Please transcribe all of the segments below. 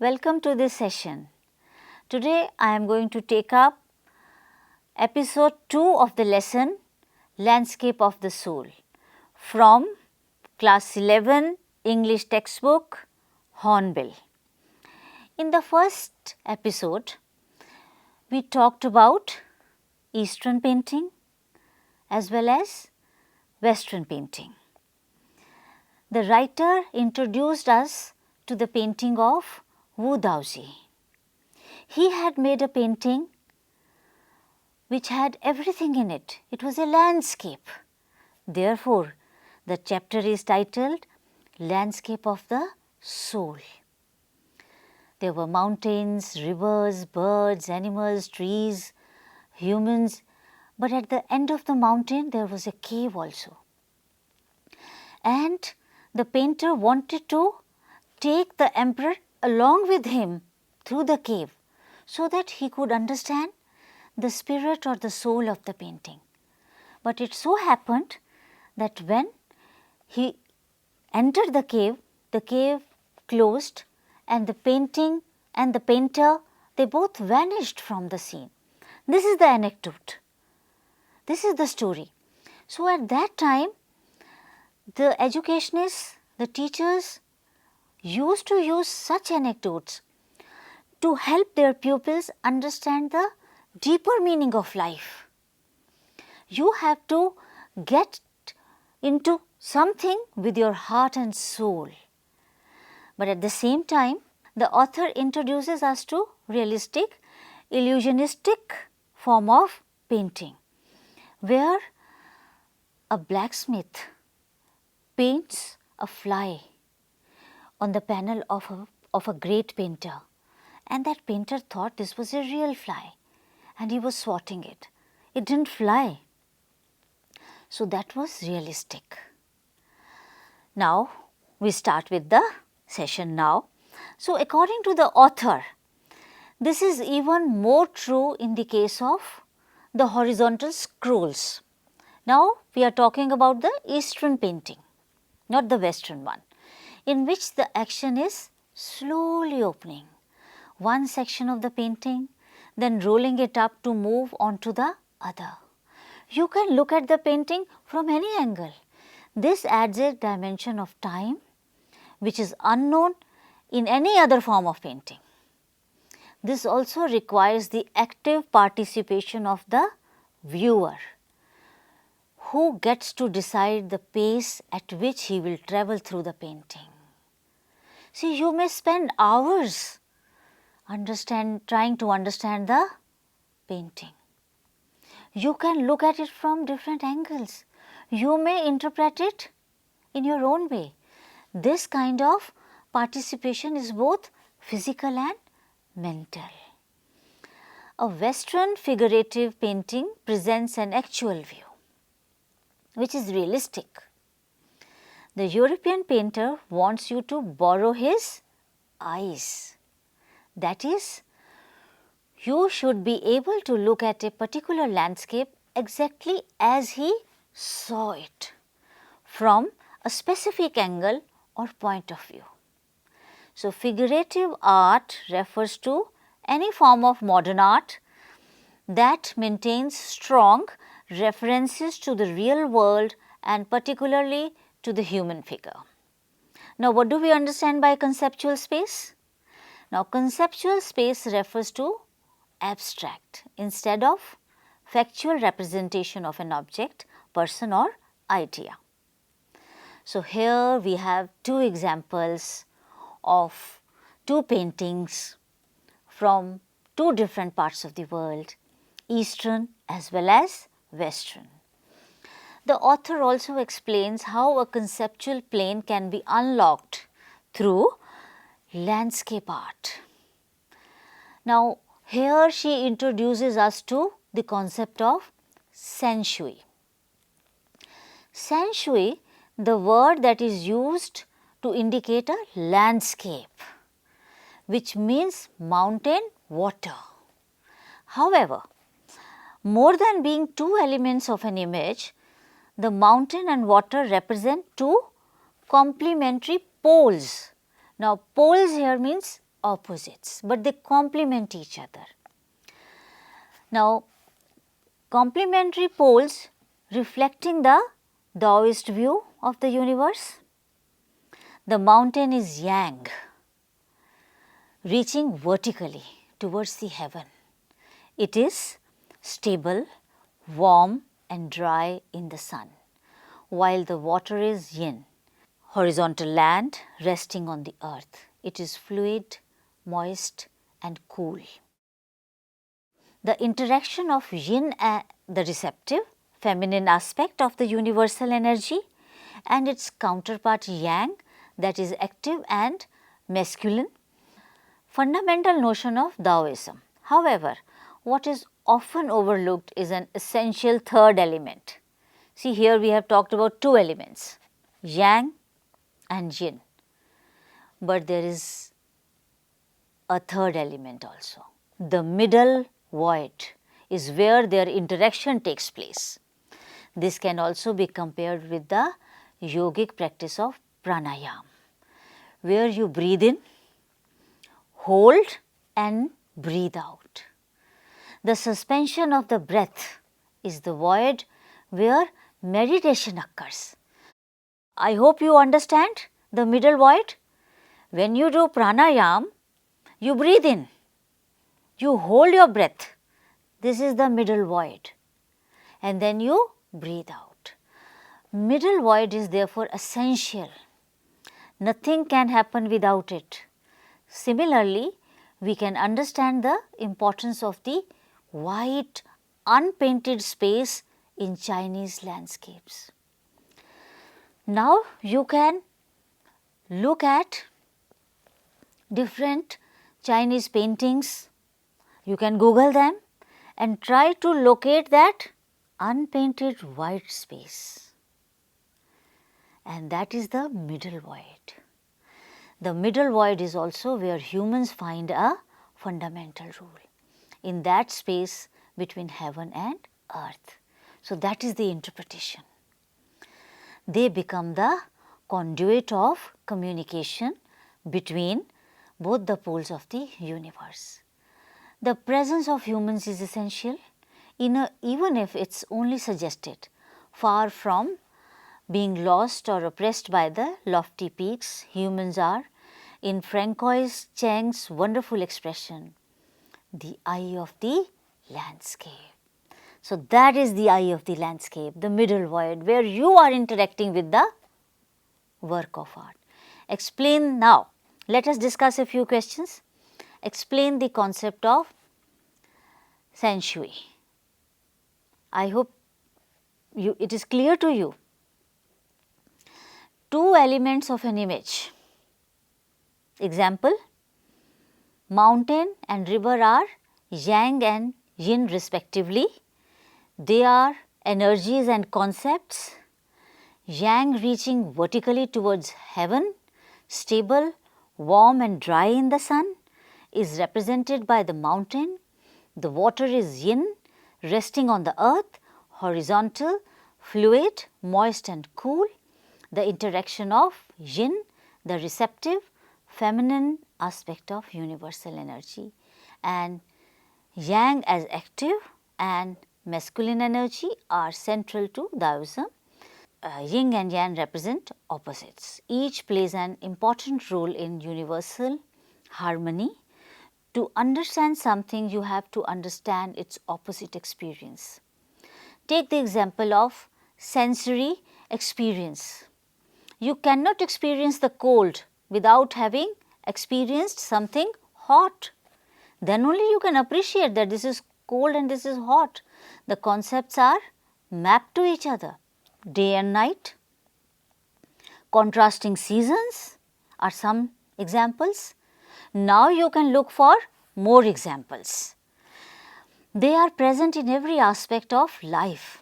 Welcome to this session. Today I am going to take up episode 2 of the lesson Landscape of the Soul from class 11 English textbook Hornbill. In the first episode, we talked about Eastern painting as well as Western painting. The writer introduced us to the painting of Wu Daozi. He had made a painting which had everything in it. It was a landscape. Therefore, the chapter is titled Landscape of the Soul. There were mountains, rivers, birds, animals, trees, humans, but at the end of the mountain there was a cave also. And the painter wanted to take the emperor along with him through the cave so that he could understand the spirit or the soul of the painting. But it so happened that when he entered the cave closed and the painting and the painter, they both vanished from the scene. This is the anecdote. This is the story. So at that time, the educationists, the teachers used to use such anecdotes to help their pupils understand the deeper meaning of life. You have to get into something with your heart and soul. But at the same time, the author introduces us to realistic, illusionistic form of painting, where a blacksmith paints a fly on the panel of a great painter, and that painter thought this was a real fly and he was swatting it. It didn't fly. So that was realistic. Now we start with the session now. So according to the author, this is even more true in the case of the horizontal scrolls. Now we are talking about the Eastern painting, not the Western one, in which the action is slowly opening one section of the painting, then rolling it up to move on to the other. You can look at the painting from any angle. This adds a dimension of time which is unknown in any other form of painting. This also requires the active participation of the viewer, who gets to decide the pace at which he will travel through the painting. See, you may spend hours trying to understand the painting. You can look at it from different angles. You may interpret it in your own way. This kind of participation is both physical and mental. A Western figurative painting presents an actual view, which is realistic. The European painter wants you to borrow his eyes. That is, you should be able to look at a particular landscape exactly as he saw it, from a specific angle or point of view. So, figurative art refers to any form of modern art that maintains strong references to the real world and particularly to the human figure. Now, what do we understand by conceptual space? Now, conceptual space refers to abstract instead of factual representation of an object, person or idea. So, here we have two examples of two paintings from two different parts of the world, Eastern as well as Western. The author also explains how a conceptual plane can be unlocked through landscape art. Now, here she introduces us to the concept of Shen Shui. Shen Shui, the word that is used to indicate a landscape, which means mountain, water. However, more than being two elements of an image, the mountain and water represent two complementary poles. Now, poles here means opposites, but they complement each other. Now, complementary poles reflecting the Taoist view of the universe. The mountain is yang, reaching vertically towards the heaven. It is stable, warm and dry in the sun, while the water is yin, horizontal land resting on the earth. It is fluid, moist and cool. The interaction of yin and the receptive, feminine aspect of the universal energy, and its counterpart yang, that is active and masculine, fundamental notion of Taoism. However, what is often overlooked is an essential third element. See, here we have talked about two elements, yang and yin, but there is a third element also. The middle void is where their interaction takes place. This can also be compared with the yogic practice of pranayama, where you breathe in, hold and breathe out. The suspension of the breath is the void where meditation occurs. I hope you understand the middle void. When you do pranayama, you breathe in, you hold your breath, this is the middle void, and then you breathe out. Middle void is therefore essential. Nothing can happen without it. Similarly, we can understand the importance of the white unpainted space in Chinese landscapes. Now, you can look at different Chinese paintings, you can Google them and try to locate that unpainted white space, and that is the middle void. The middle void is also where humans find a fundamental rule, in that space between heaven and earth. So, that is the interpretation. They become the conduit of communication between both the poles of the universe. The presence of humans is essential, even if it is only suggested, far from being lost or oppressed by the lofty peaks. Humans are, in Francois Cheng's wonderful expression, the eye of the landscape. So, that is the eye of the landscape, the middle void, where you are interacting with the work of art. Explain now. Let us discuss a few questions. Explain the concept of Feng Shui. I hope it is clear to you. Two elements of an image. Example, mountain and river are yang and yin respectively. They are energies and concepts. Yang reaching vertically towards heaven, stable, warm and dry in the sun, is represented by the mountain. The water is yin, resting on the earth, horizontal, fluid, moist and cool. The interaction of yin, the receptive, feminine aspect of universal energy, and yang as active and masculine energy are central to Taoism. Yin and yang represent opposites. Each plays an important role in universal harmony. To understand something, you have to understand its opposite experience. Take the example of sensory experience. You cannot experience the cold without having experienced something hot. Then only you can appreciate that this is cold and this is hot. The concepts are mapped to each other. Day and night, contrasting seasons are some examples. Now, you can look for more examples. They are present in every aspect of life.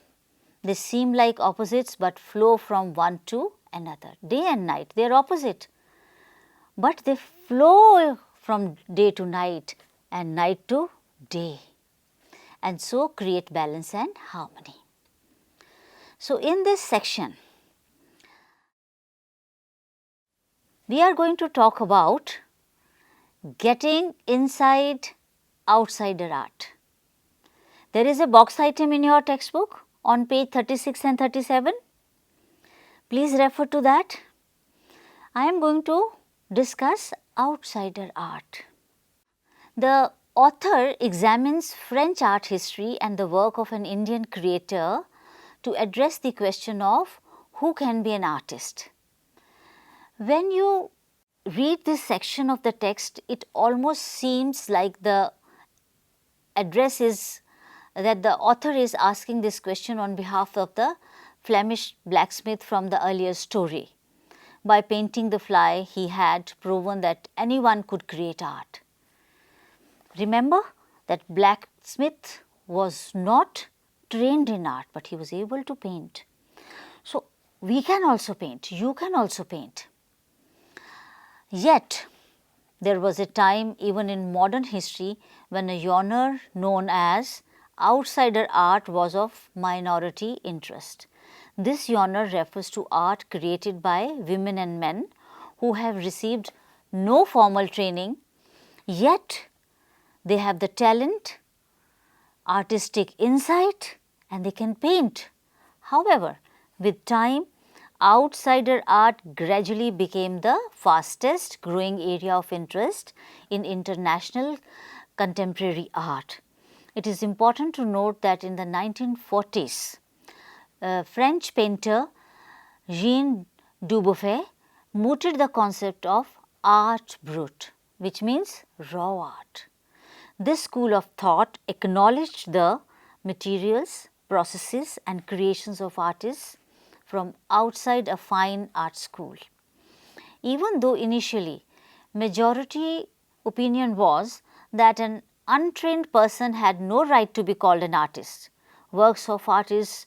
They seem like opposites, but flow from one to another. Day and night, they are opposite, but they flow from day to night and night to day, and so create balance and harmony. So, in this section, we are going to talk about Getting inside outsider art. There is a box item in your textbook on page 36 and 37. Please refer to that. I am going to discuss outsider art. The author examines French art history and the work of an Indian creator to address the question of who can be an artist. When you read this section of the text, it almost seems like the address is that the author is asking this question on behalf of the Flemish blacksmith from the earlier story. By painting the fly, he had proven that anyone could create art. Remember that blacksmith was not trained in art, but he was able to paint. So, we can also paint, you can also paint. Yet, there was a time even in modern history when a genre known as outsider art was of minority interest. This genre refers to art created by women and men who have received no formal training, yet they have the talent, artistic insight, and they can paint. However, with time, outsider art gradually became the fastest growing area of interest in international contemporary art. It is important to note that in the 1940s, French painter Jean Dubuffet mooted the concept of art brut, which means raw art. This school of thought acknowledged the materials, processes and creations of artists from outside a fine art school. Even though initially majority opinion was that an untrained person had no right to be called an artist, works of artists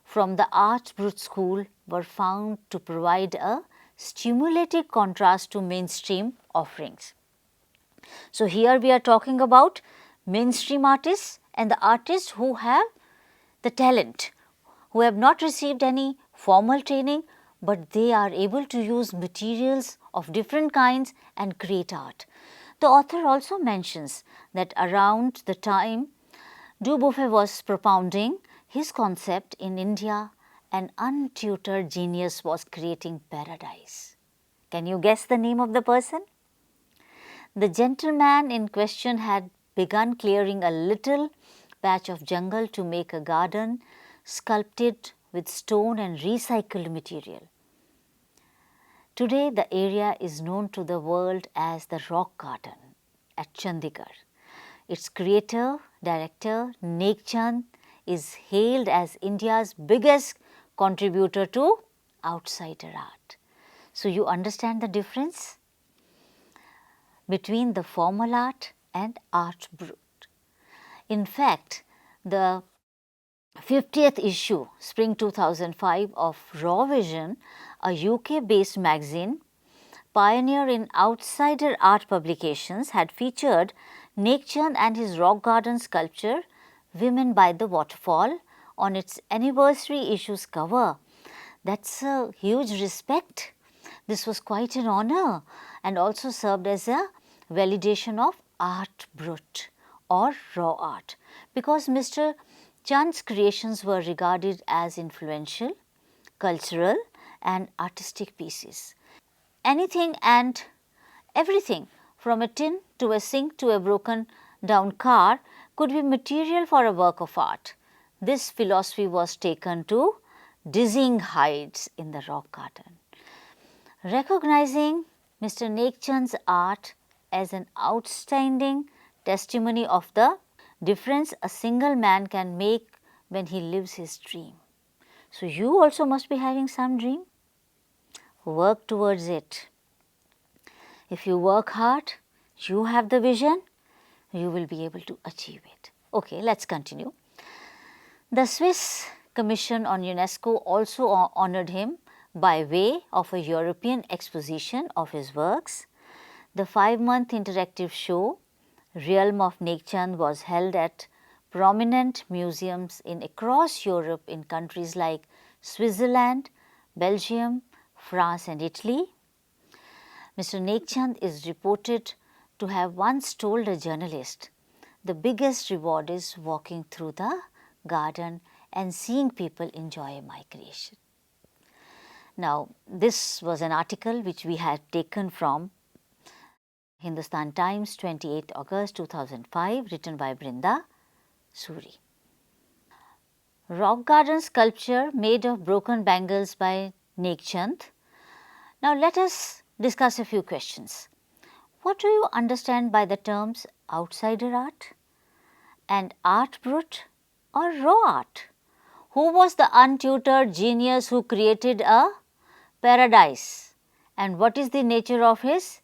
from the art brut school were found to provide a stimulating contrast to mainstream offerings. So, here we are talking about mainstream artists and the artists who have the talent, who have not received any formal training, but they are able to use materials of different kinds and create art. The author also mentions that around the time Dubuffet was propounding his concept in India, an untutored genius was creating paradise. Can you guess the name of the person? The gentleman in question had begun clearing a little patch of jungle to make a garden sculpted with stone and recycled material. Today, the area is known to the world as the Rock Garden at Chandigarh. Its creator, director, Nek Chand, is hailed as India's biggest contributor to outsider art. So, you understand the difference between the formal art and art brut. In fact, the 50th issue, spring 2005 of Raw Vision, a UK based magazine, pioneer in outsider art publications, had featured Nek Chand and his rock garden sculpture Women by the Waterfall on its anniversary issue's cover. That's a huge respect. This was quite an honor and also served as a validation of art brut or raw art, because Mr. Chand's creations were regarded as influential, cultural and artistic pieces. Anything and everything from a tin to a sink to a broken down car could be material for a work of art. This philosophy was taken to dizzying heights in the rock garden. Recognizing Mr. Nek Chand's art as an outstanding testimony of the difference a single man can make when he lives his dream. So, you also must be having some dream. Work towards it. If you work hard, you have the vision, you will be able to achieve it. Okay, let's continue. The Swiss Commission on UNESCO also honored him by way of a European exposition of his works. The 5-month interactive show, Realm of Nek Chand, was held at prominent museums across Europe in countries like Switzerland, Belgium, France and Italy. Mr. Nek Chand is reported to have once told a journalist, the biggest reward is walking through the garden and seeing people enjoy my creation. Now, this was an article which we had taken from Hindustan Times, 28 August 2005, written by Brinda Suri. Rock garden sculpture made of broken bangles by Nekchand. Now, let us discuss a few questions. What do you understand by the terms outsider art and art brut or raw art? Who was the untutored genius who created a paradise, and what is the nature of his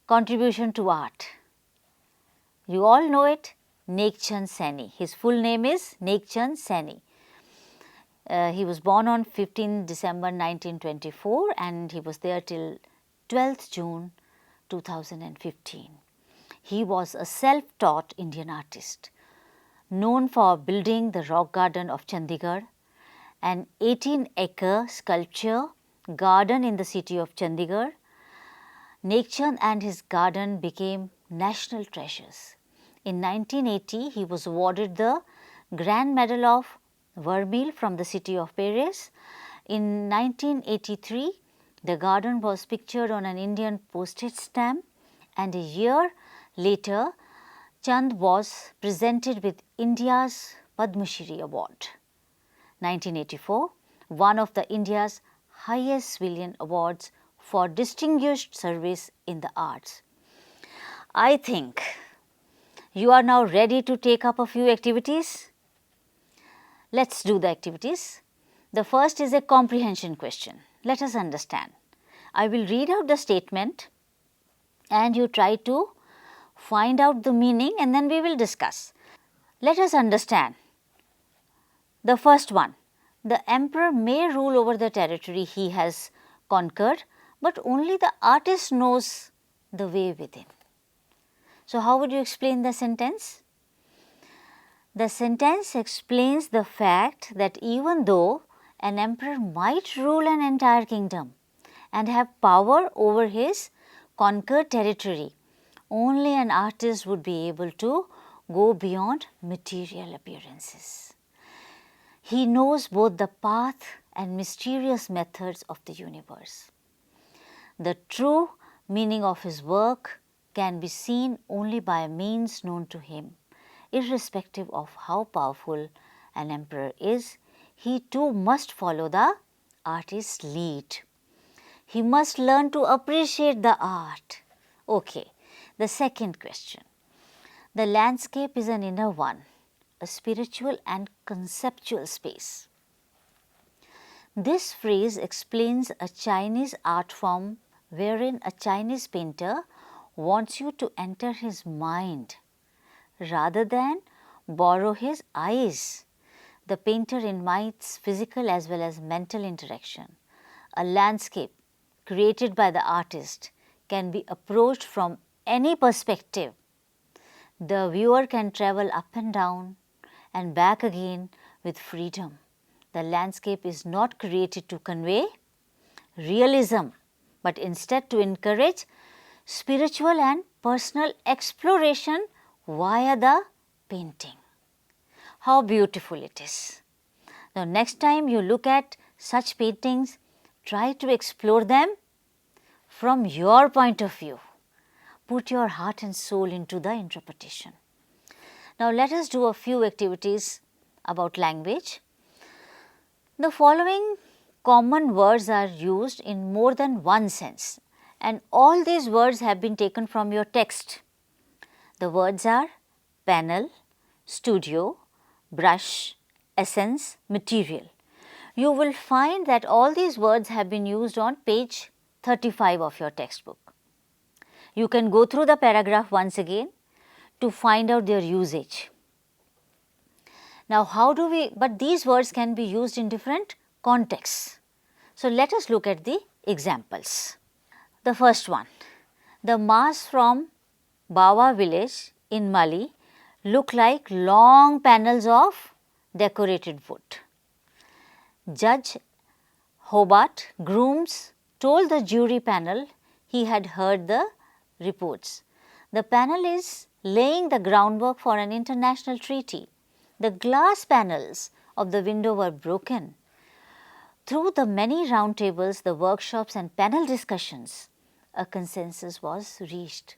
contribution to art? You all know it, Nekchand Saini. His full name is Nekchand Saini. He was born on 15 December 1924 and he was there till 12th June 2015. He was a self-taught Indian artist, known for building the rock garden of Chandigarh, an 18-acre sculpture garden in the city of Chandigarh. Nekchand and his garden became national treasures. In 1980, he was awarded the Grand Medal of Hornbill from the city of Paris. In 1983, the garden was pictured on an Indian postage stamp, and a year later, Chand was presented with India's Padma Shri Award. 1984, one of the India's highest civilian awards for distinguished service in the arts. I think you are now ready to take up a few activities. Let's do the activities. The first is a comprehension question. Let us understand. I will read out the statement and you try to find out the meaning and then we will discuss. Let us understand. The first one, the emperor may rule over the territory he has conquered, but only the artist knows the way within. So, how would you explain the sentence? The sentence explains the fact that even though an emperor might rule an entire kingdom and have power over his conquered territory, only an artist would be able to go beyond material appearances. He knows both the path and mysterious methods of the universe. The true meaning of his work can be seen only by means known to him. Irrespective of how powerful an emperor is, he too must follow the artist's lead. He must learn to appreciate the art. Okay, the second question. The landscape is an inner one, a spiritual and conceptual space. This phrase explains a Chinese art form wherein a Chinese painter wants you to enter his mind rather than borrow his eyes. The painter invites physical as well as mental interaction. A landscape created by the artist can be approached from any perspective. The viewer can travel up and down and back again with freedom. The landscape is not created to convey realism, but instead to encourage spiritual and personal exploration via the painting. How beautiful it is. Now, next time you look at such paintings, try to explore them from your point of view. Put your heart and soul into the interpretation. Now, let us do a few activities about language. The following common words are used in more than one sense, and all these words have been taken from your text. The words are panel, studio, brush, essence, material. You will find that all these words have been used on page 35 of your textbook. You can go through the paragraph once again to find out their usage. Now, but these words can be used in different contexts. So, let us look at the examples. The first one, the mass from Bawa village in Mali look like long panels of decorated wood. Judge Hobart Grooms told the jury panel he had heard the reports. The panel is laying the groundwork for an international treaty. The glass panels of the window were broken. Through the many roundtables, the workshops and panel discussions, a consensus was reached.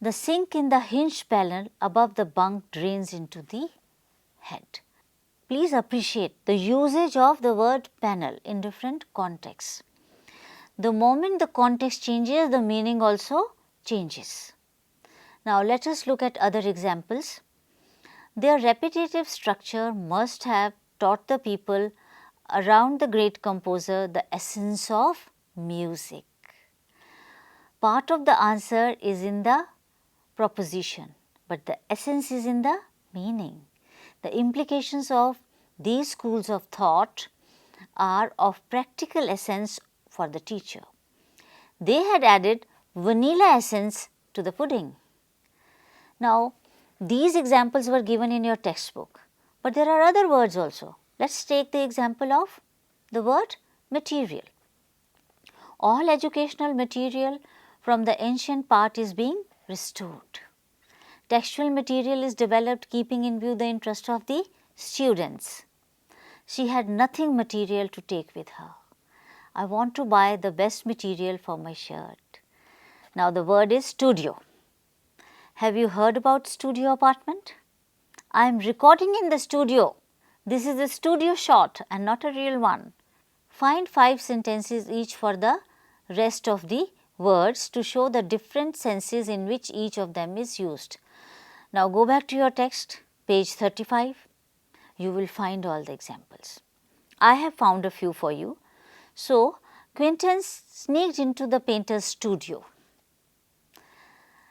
The sink in the hinged panel above the bunk drains into the head. Please appreciate the usage of the word panel in different contexts. The moment the context changes, the meaning also changes. Now, let us look at other examples. Their repetitive structure must have taught the people around the great composer the essence of music. Part of the answer is in the proposition, but the essence is in the meaning. The implications of these schools of thought are of practical essence for the teacher. They had added vanilla essence to the pudding. Now, these examples were given in your textbook, but there are other words also. Let us take the example of the word material. All educational material from the ancient part is being restored. Textual material is developed keeping in view the interest of the students. She had nothing material to take with her. I want to buy the best material for my shirt. Now, the word is studio. Have you heard about studio apartment? I am recording in the studio. This is a studio shot and not a real one. Find 5 sentences each for the rest of the words to show the different senses in which each of them is used. Now, go back to your text, page 35. You will find all the examples. I have found a few for you. So, Quentin sneaked into the painter's studio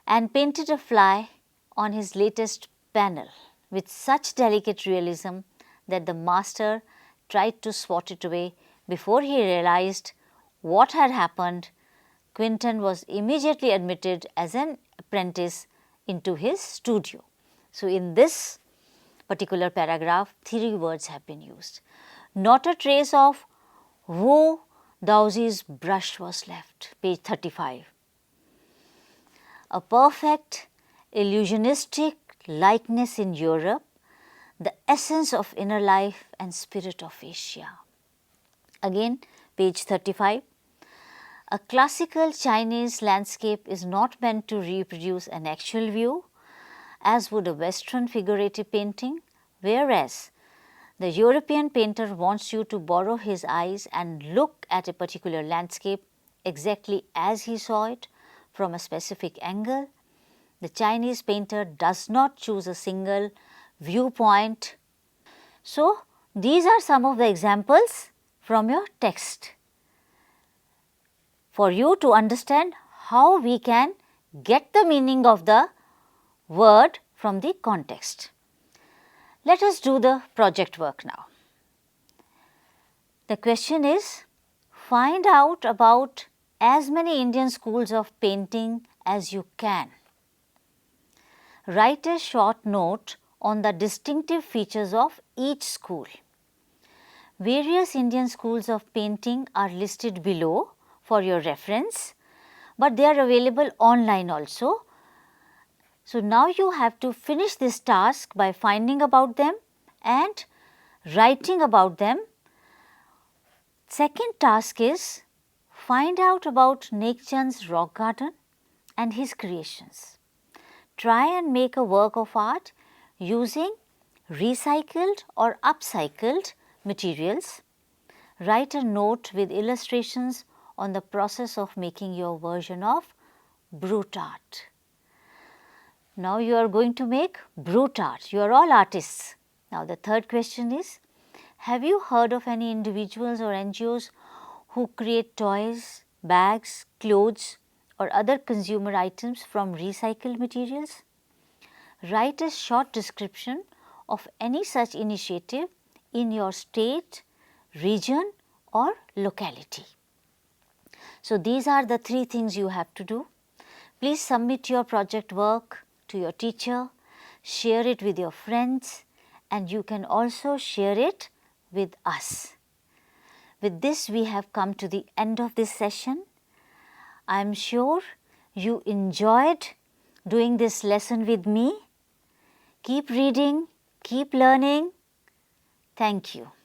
and painted a fly on his latest panel with such delicate realism that the master tried to swat it away before he realized what had happened. Quentin was immediately admitted as an apprentice into his studio. So, in this particular paragraph, 3 words have been used. Not a trace of Wu Daozi's brush was left, page 35. A perfect illusionistic likeness in Europe, the essence of inner life and spirit of Asia. Again, page 35. A classical Chinese landscape is not meant to reproduce an actual view, as would a Western figurative painting, whereas the European painter wants you to borrow his eyes and look at a particular landscape exactly as he saw it from a specific angle. The Chinese painter does not choose a single viewpoint. So, these are some of the examples from your text for you to understand how we can get the meaning of the word from the context. Let us do the project work now. The question is, find out about as many Indian schools of painting as you can. Write a short note on the distinctive features of each school. Various Indian schools of painting are listed below for your reference, but they are available online also. So, now you have to finish this task by finding about them and writing about them. Second task is find out about Nekchand's rock garden and his creations. Try and make a work of art using recycled or upcycled materials. Write a note with illustrations on the process of making your version of brute art. Now, you are going to make brute art. You are all artists. Now, the third question is, have you heard of any individuals or NGOs who create toys, bags, clothes or other consumer items from recycled materials? Write a short description of any such initiative in your state, region or locality. So, these are the 3 things you have to do. Please submit your project work to your teacher, share it with your friends, and you can also share it with us. With this, we have come to the end of this session. I am sure you enjoyed doing this lesson with me. Keep reading, keep learning. Thank you.